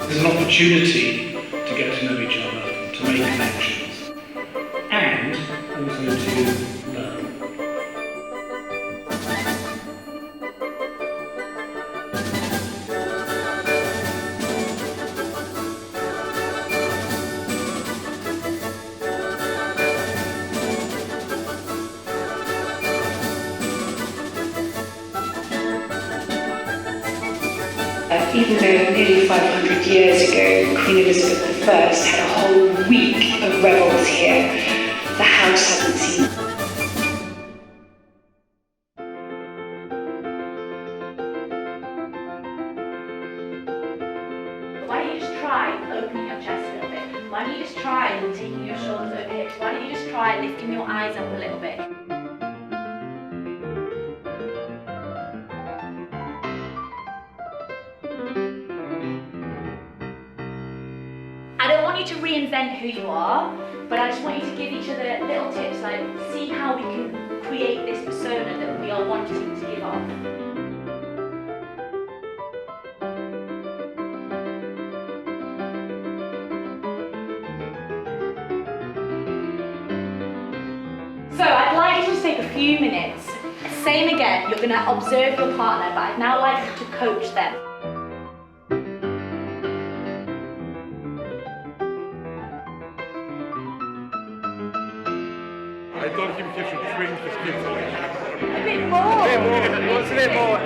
There's an opportunity to get to know each other, to make connections, and also to learn. Even though nearly 500 years ago, Queen Elizabeth I had a whole week of revels here, the house hasn't seen. Why don't you just try opening your chest a little bit? Why don't you just try taking your shoulders over hips? Why don't you just try lifting your eyes up a little bit? I don't want you to reinvent who you are, but I just want you to give each other little tips, like see how we can create this persona that we are wanting to give off. So I'd like you to take a few minutes. Same again, you're going to observe your partner, but I'd now like you to coach them. I don't think you should shrink the skin. A bit more! What's a bit more?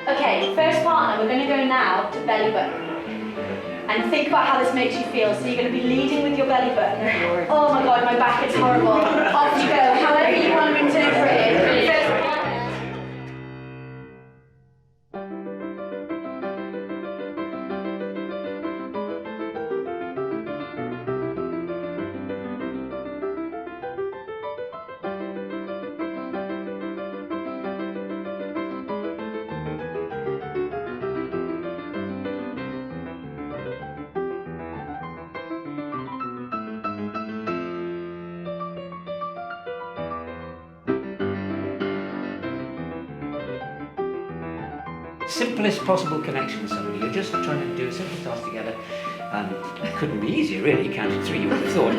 Okay, first partner, we're going to go now to belly button. And think about how this makes you feel. So you're going to be leading with your belly button. Oh my god, my back is horrible. Off you go, however you want to interpret it. First partner. Simplest possible connection with somebody. You're just trying to do a simple task together. It couldn't be easier, really. Counted 3, you would have thought.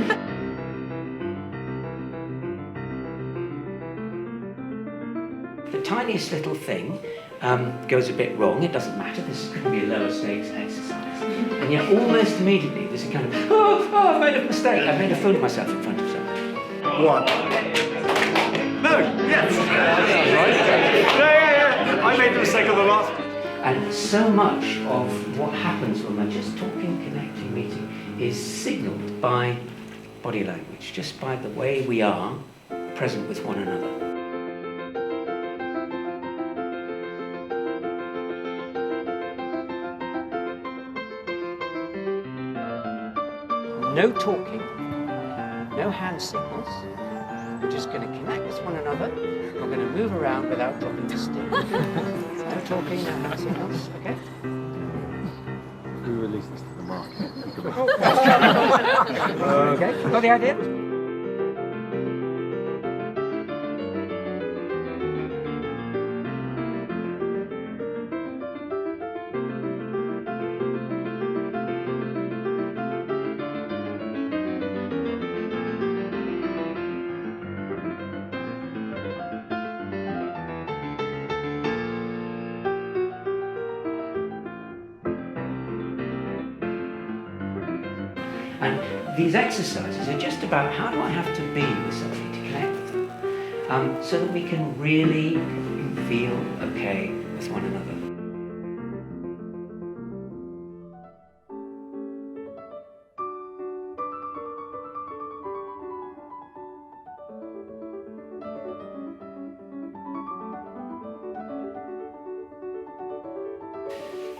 The tiniest little thing goes a bit wrong. It doesn't matter. This could be a lower stakes exercise. And yet, almost immediately, there's a kind of, I've made a mistake. I've made a fool of myself in front of somebody. What? No, yes. Yeah. I made the mistake of the last. And so much of what happens when we're just talking, connecting, meeting is signalled by body language, just by the way we are present with one another. No talking, no hand signals. We're just going to connect with one another. We're going to move around without dropping the stick. No talking, no hand signals, okay? Who released this to the market? Okay, got the idea? And these exercises are just about how do I have to be with somebody to connect with them, so that we can really feel okay with one another.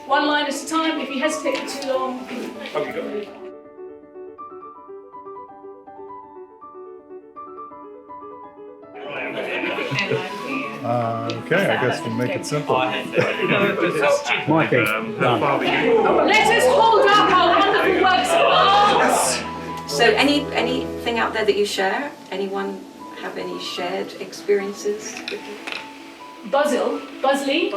One line at a time. If you hesitate for too long. Okay, I guess we'll make it simple. Let us hold up our wonderful works of art. So anything out there that you share? Anyone have any shared experiences with you? Buzzley,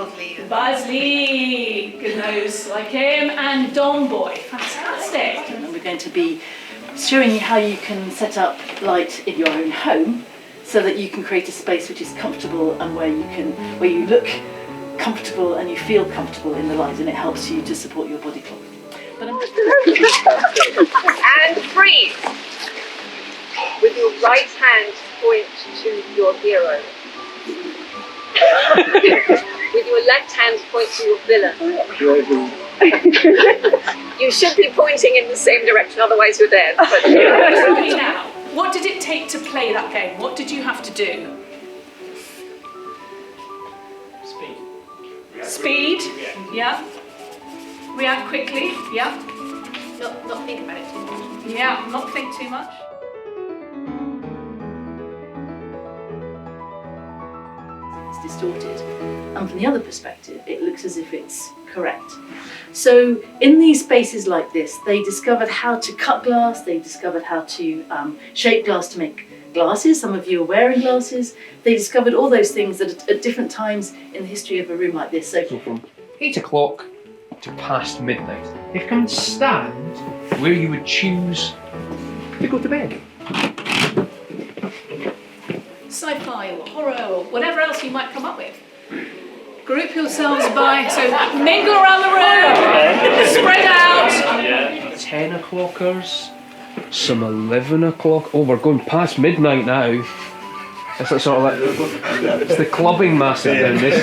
good nose like him, and Don Boy, fantastic. And we're going to be showing you how you can set up light in your own home so that you can create a space which is comfortable and where you look comfortable and you feel comfortable in the light, and it helps you to support your body clock. But And freeze. With your right hand, point to your hero. With your left hand, point to your villain. You should be pointing in the same direction, otherwise you're dead. Everybody now, what did it take to play that game? What did you have to do? Speed, yeah. React quickly, yeah. Not think about it too much. Yeah, not think too much. it's distorted. And from the other perspective, it looks as if it's correct. So in these spaces like this, they discovered how to cut glass, they discovered how to shape glass to make glasses. Some of you are wearing glasses. They discovered all those things at different times in the history of a room like this. So from 8 o'clock to past midnight, they can stand where you would choose to go to bed. Sci-fi or horror or whatever else you might come up with. Group yourselves by, so mingle around the room, spread out. 10 o'clockers, some 11 o'clock. Oh, we're going past midnight now. It's like sort of like, it's the clubbing master down this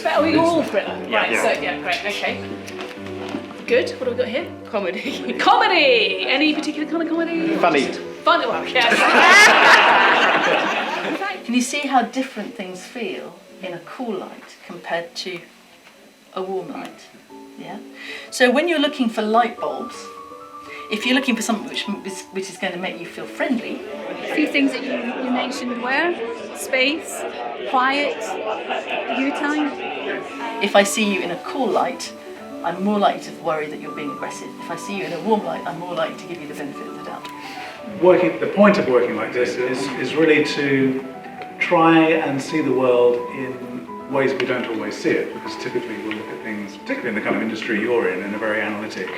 side. Are we all Britain? Right, so yeah, great, okay. Good, what have we got here? Comedy. Comedy! Any particular kind of comedy? Funny. Funny, well, yes. can you see how different things feel in a cool light compared to a warm light? Yeah. So when you're looking for light bulbs, if you're looking for something which is going to make you feel friendly. A few things that you mentioned were space, quiet, you time. If I see you in a cool light, I'm more likely to worry that you're being aggressive. If I see you in a warm light, I'm more likely to give you the benefit of the doubt. The point of working like this is really to try and see the world in ways we don't always see it, because typically we'll look at things, particularly in the kind of industry you're in a very analytic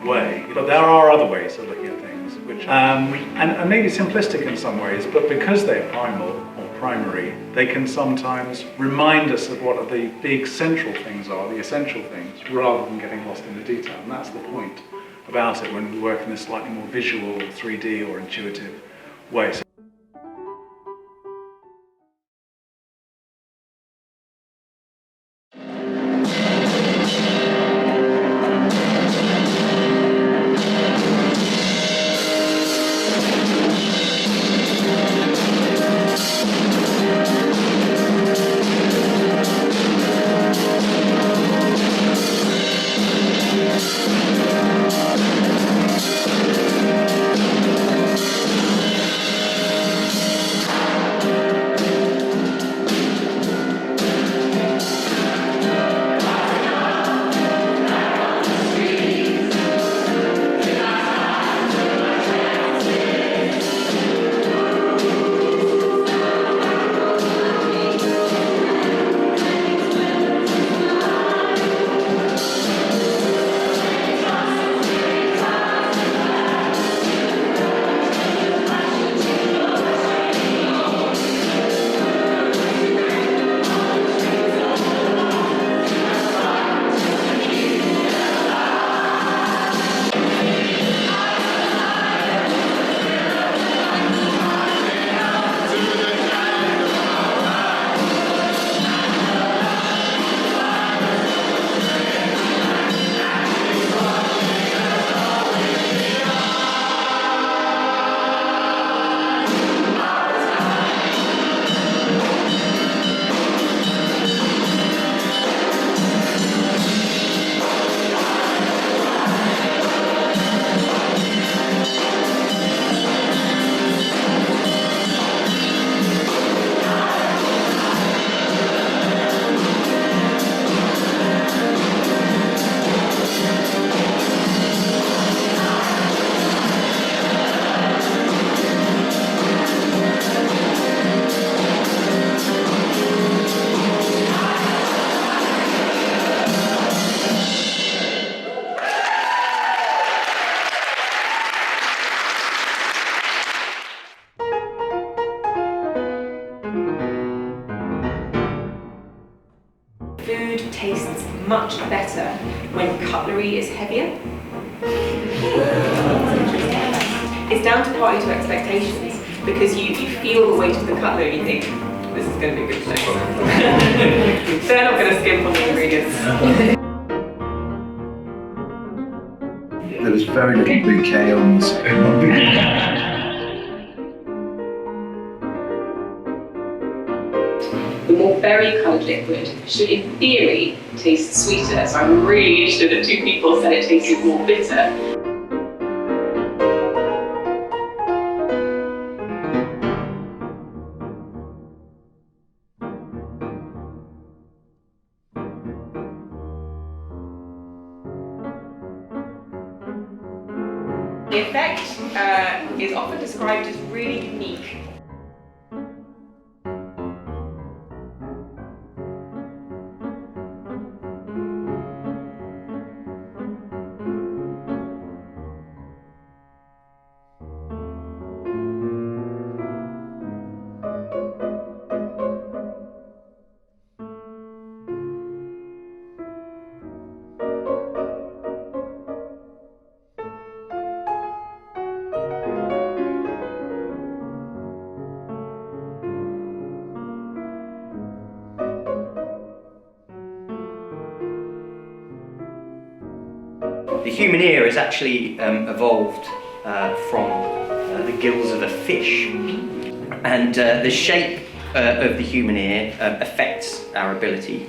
way. But there are other ways of looking at things, which and maybe simplistic in some ways, but because they're primal or primary, they can sometimes remind us of what the big central things are, the essential things, rather than getting lost in the detail. And that's the point about it when we work in this slightly more visual, 3D or intuitive way. tastes much better when cutlery is heavier. It's down to partly to expectations, because you feel the weight of the cutlery and you think, this is going to be a good place. They're not going to skimp on the ingredients. There was very little bouquet on the second one. The more berry-coloured liquid should, in theory, taste sweeter. So I'm really interested that 2 people said it tasted more bitter. The effect is often described as really unique. The human ear is actually evolved from the gills of a fish, and the shape of the human ear affects our ability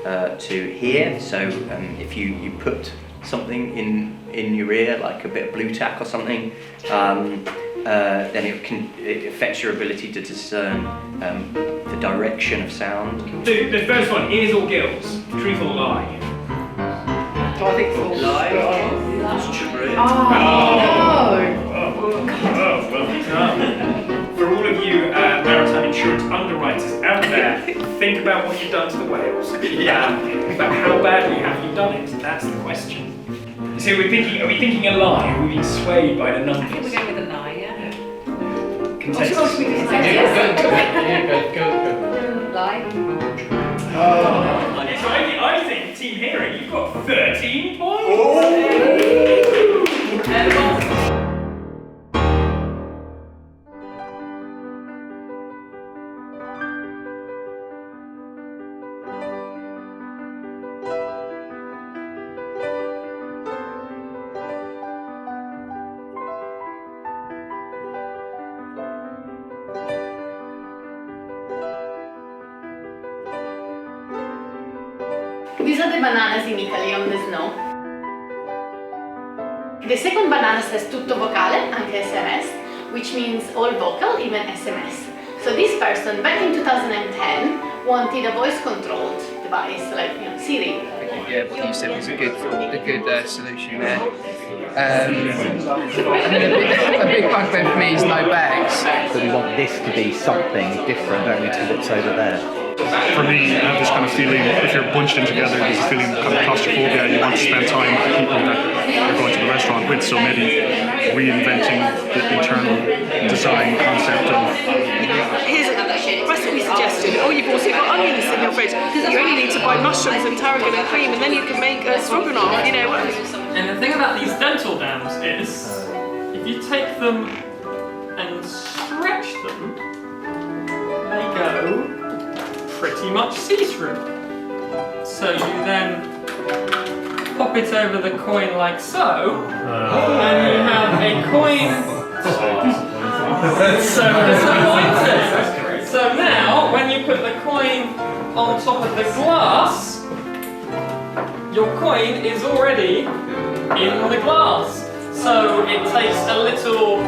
to hear. So if you put something in your ear, like a bit of blue tack or something, then it affects your ability to discern the direction of sound. The first one, ears or gills, truth or lie? I think false. Lie. For all of you maritime insurance underwriters out there, think about what you've done to the whales. About how badly have you done it? That's the question. So are we thinking a lie? Are we being swayed by the numbers? I think we're going with a lie, yeah. Consensus. Go. Lie. So I think Team Hearing, you've got 13 points. These are the bananas in Italy on the snow. The second banana says tutto vocale, anche SMS, which means all vocal, even SMS. So this person, back in 2010, wanted a voice-controlled device, like Siri. Yeah, what you said was a good solution there. And then a big bugbear for me is no bags. But we want this to be something different, don't we, to what's over there? For me, I have this kind of feeling, if you're bunched in together, there's a feeling of kind of claustrophobia. You want to spend time with the people that you're going to the restaurant with, so maybe reinventing the internal design concept of... Here's a recipe suggestion. Oh, you've also got onions in your fridge. You only need to buy mushrooms and tarragon and cream, and then you can make a stroganoff, you know. And the thing about these dental dams is, if you take them and stretch them, they go pretty much see-through. So you then pop it over the coin like so, and you have a coin. So now, when you put the coin on top of the glass, your coin is already in the glass. So it takes a little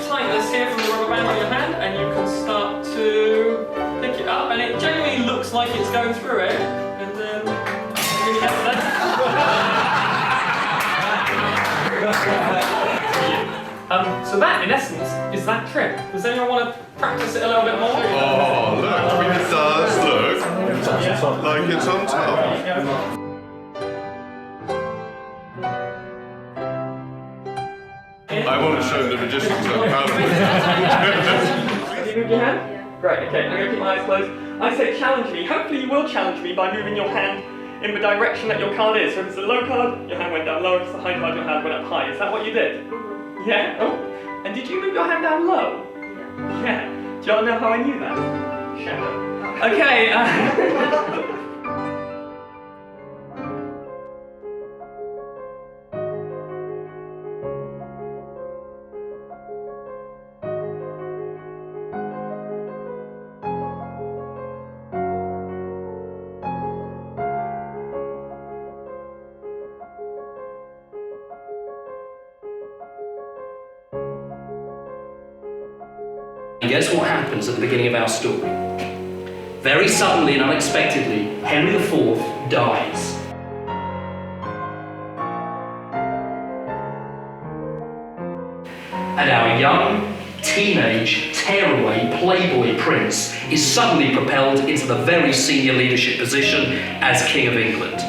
tightness here from the rubber band on your hand, and you can start to pick it up, and it genuinely looks like it's going through it, and then really have that. So that, in essence, is that trick. Does anyone want to practice it a little bit more? Oh, look, I mean, it does look like it's on top. I want to show the magicians how powerful. Can you move your hand? Great, okay, I'm going to keep my eyes closed. I say challenge me. Hopefully you will challenge me by moving your hand in the direction that your card is. So if it's a low card, your hand went down low. If it's a high card, your hand went up high. Is that what you did? Yeah? Oh. And did you move your hand down low? Yeah. Do you want to know how I knew that? Shadow. Okay. And guess what happens at the beginning of our story? Very suddenly and unexpectedly, Henry IV dies. And our young, teenage, tearaway, playboy prince is suddenly propelled into the very senior leadership position as King of England.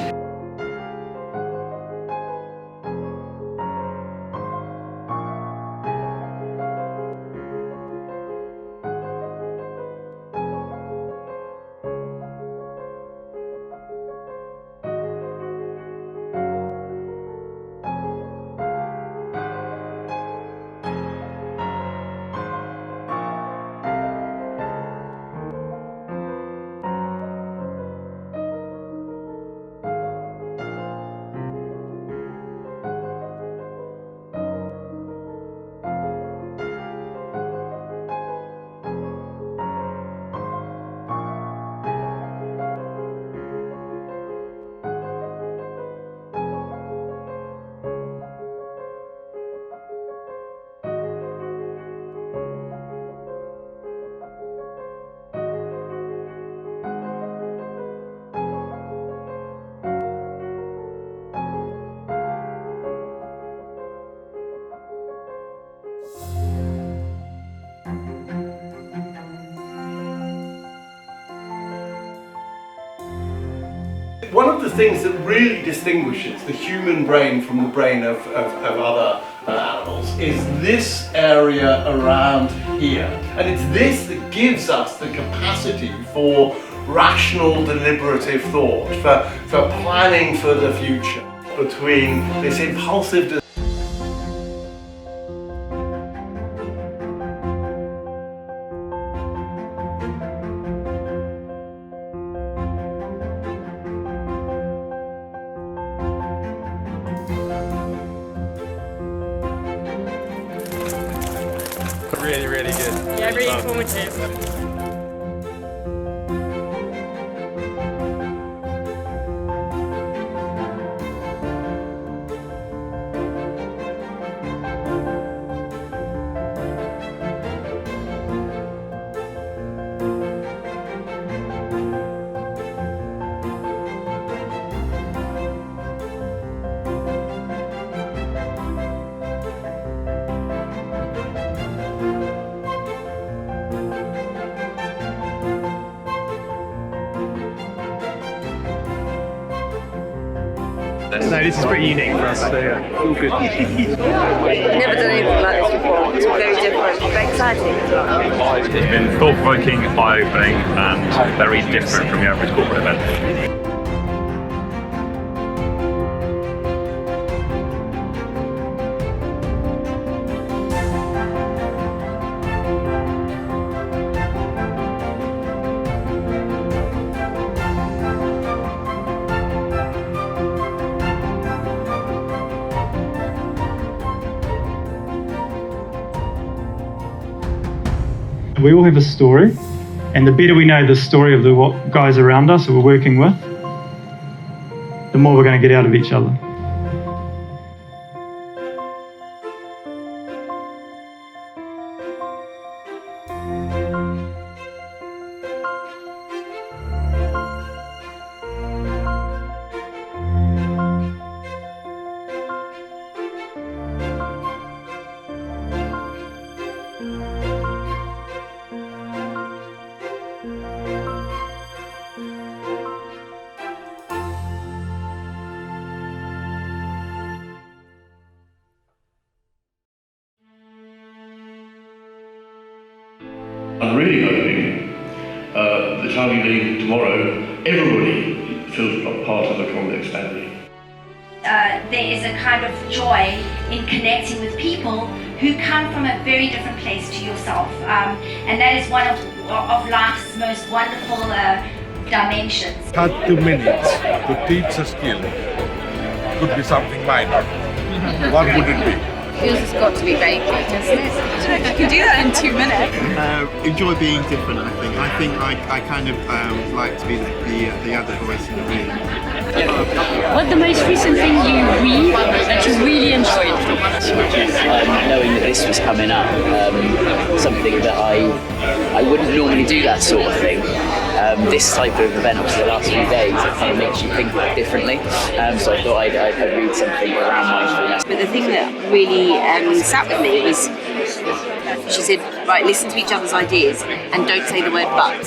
One of the things that really distinguishes the human brain from the brain of other animals is this area around here. And it's this that gives us the capacity for rational, deliberative thought, for planning for the future, between this impulsive Really good. Yeah, really informative. No, this is pretty unique for us, so yeah, all good. Never done anything like this before. It's very different, very exciting as well. It's been thought-provoking, eye-opening, and very different from your average corporate event. We all have a story, and the better we know the story of the guys around us who we're working with, the more we're going to get out of each other. I'm really hoping that shall we leave tomorrow, everybody feels part of the Convex family. There is a kind of joy in connecting with people who come from a very different place to yourself, and that is one of life's most wonderful dimensions. 30 minutes to teach a skill could be something minor. What would it be? Feels it's got to be baking, doesn't it? I don't know if you can do that in 2 minutes. Enjoy being different, I think I kind of like to be the other voice in the room. What the most recent thing you read that you really enjoyed? Knowing that this was coming up, something that I wouldn't normally do that sort of thing. This type of event over the last few days, it kind of makes you think differently. So I thought I'd read something around mindfulness. But the thing that really sat with me was, she said, right, listen to each other's ideas and don't say the word but.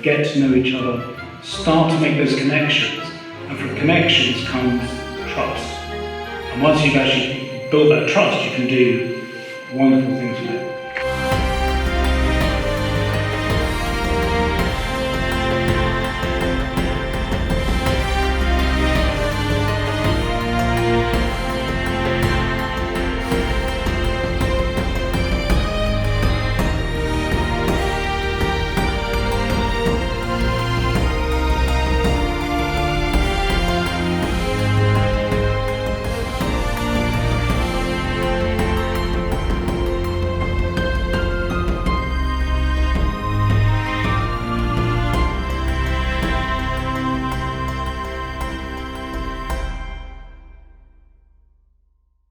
Get to know each other, start to make those connections, and from connections comes trust. And once you've actually built that trust, you can do wonderful things with it.